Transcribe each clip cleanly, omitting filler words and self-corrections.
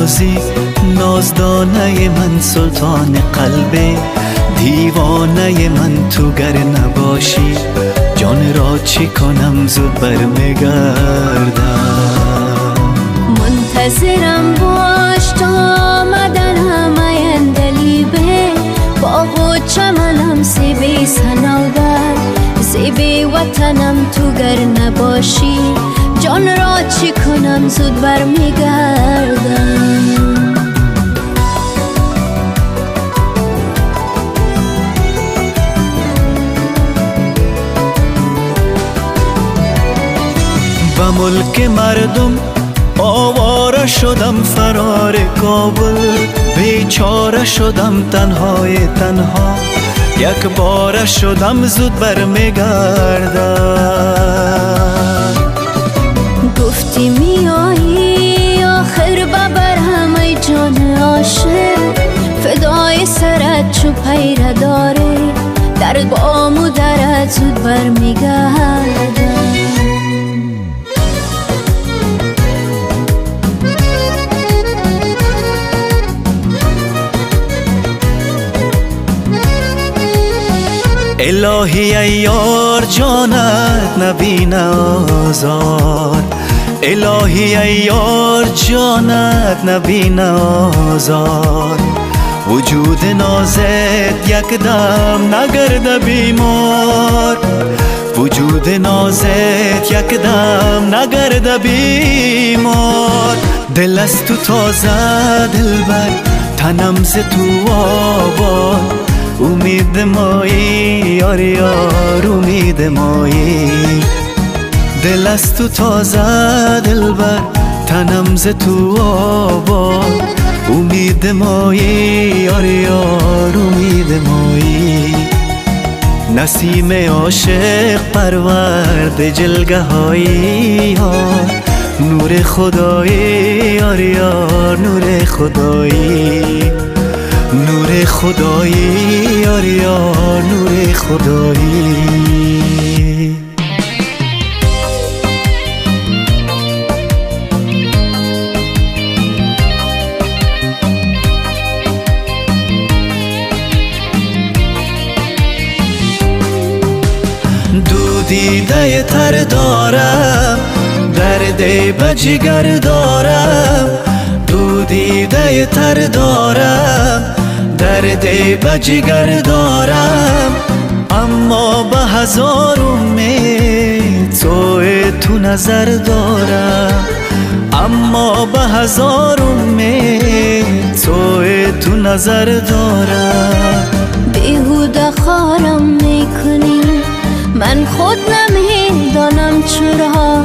نازی نازدانه من، سلطان قلبه دیوانه من. تو گر نباشی جان را چی کنم، زود برمیگردم. منتظرم باش تا آمدنم آیندلیبه، باغ و چمنم سیبی سنوبر، سیبی وطنم. تو گر نباشی جان را چی کنم، زود برمیگردم. به ملک مردم آواره شدم، فرار کابل بیچاره شدم، تنهای تنها یک باره شدم، زود برمیگردم. گفتی میایی آخر ببرم ای جان عاشق، فدای سرت چو پیره داره، درد با مادرت زود برمیگردم. الهی ای یار جانت نبینه آزار، الهی ای یار جانت نبینه آزار. وجود نازت یک دم نگرده بیمار، وجود نازت یک دم نگرده بیمار. دل از تو تازه دلبر، تنم ز تو آباد، امید مایی یار یار امید مایی. دل از تو تازه دلبر، تنم ز تو آباد، امید مایی یار یار امید مایی. نسیم عاشق پرورد جلگه هایی یار، نور خدایی یار یار نور خدایی، نور خدایی یار یار نور خدایی. دو دیده تر دارم، درد به جگر دارم، دو دیده تر دارم، درد به جگر دارم. اما به هزار امید تو نظر دارم، اما به هزار امید تو نظر دارم. بیهوده خارم میکنی، من خود نمیدانم چرا،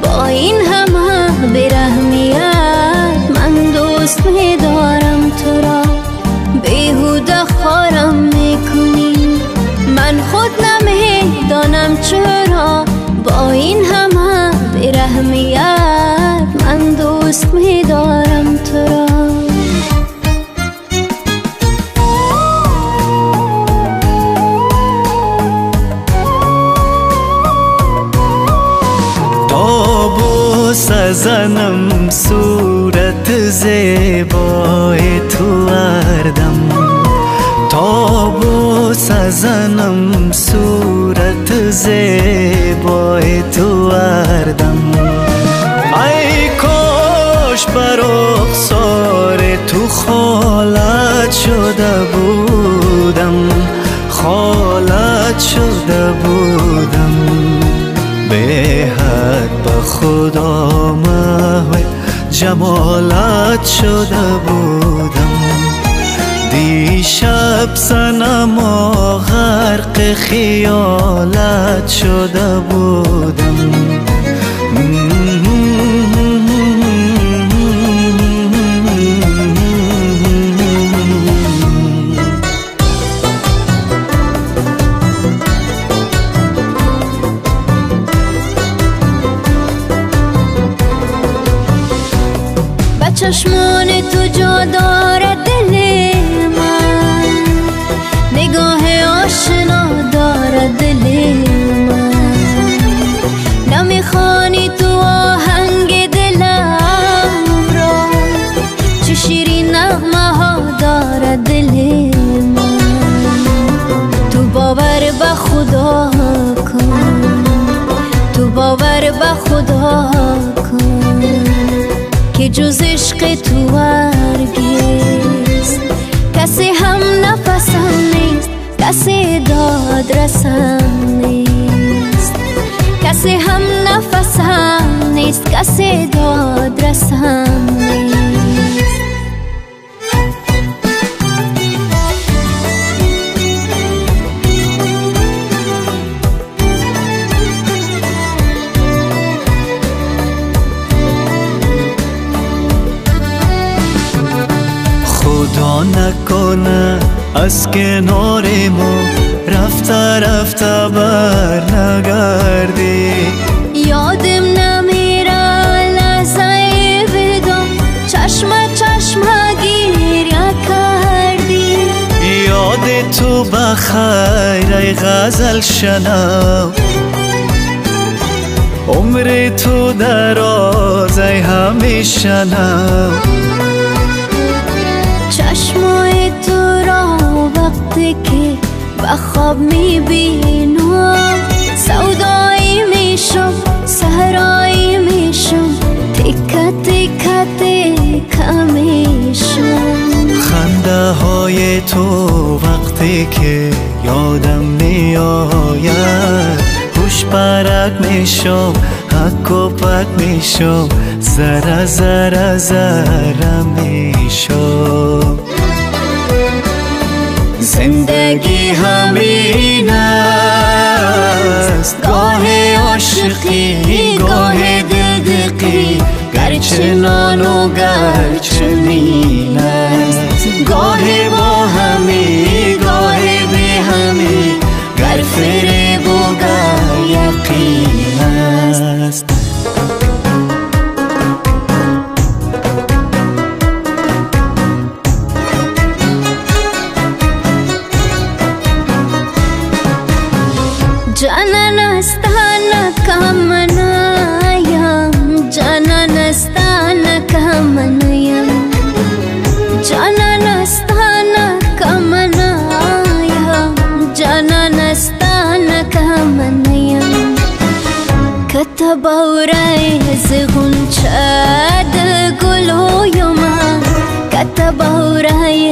با این همه بیرحمیت من دوست میدارم تو را. بیهوده خارم میکنی، من خود نمیدانم چرا، با این همه بیرحمیت من دوست میدارم تو را. سزنم صورت زیبای تو اردم، تا بو سزنم صورت زیبای تو اردم. ای کاش بر رخسار تو خالت شده بودم، خالت شده بودم. به حد به خدا محو جمالت شده بودم. دیشب صنما غرق خیالت شده بودم. چشمان تو جا دارد دل من، نگاه آشنا دارد دل من. نمیخوانی تو آهنگ دلم را، جز عشق تو هرگز کسی هم نفسم نیست، کسی داد رسم نیست، کسی هم نفسم نیست، کسی داد رسم نیست. خدا نکنه از کنار ما رفته رفته بر نگردی، یادم نمیره لحظه بدم چشم چشم گریه کردی. یاد تو بخیر ای غزل شنو، عمر تو دراز ای همیشه نو. چشمای تو را وقتی که به خواب میبینم سودایی میشم، صحرایی میشم، تیکه تیکه تیکه میشم. خنده های تو وقتی که یادم میآید خوش پرک میشم، حک و پک میشم، ذره ذره ذره میشم. زندگی همین است، گاه عاشقی گاه دلدقی، گرچه نان و گرچه نین است. گاه با همی گاه بی همی، گر فریب و گر یقین است. جانان استانا کامنایم، جانان استانا کامنایم، جانان استانا کامنایم، جانان استانا کامنایم. کتب اورای زغنچه د گلویم، کتب اورای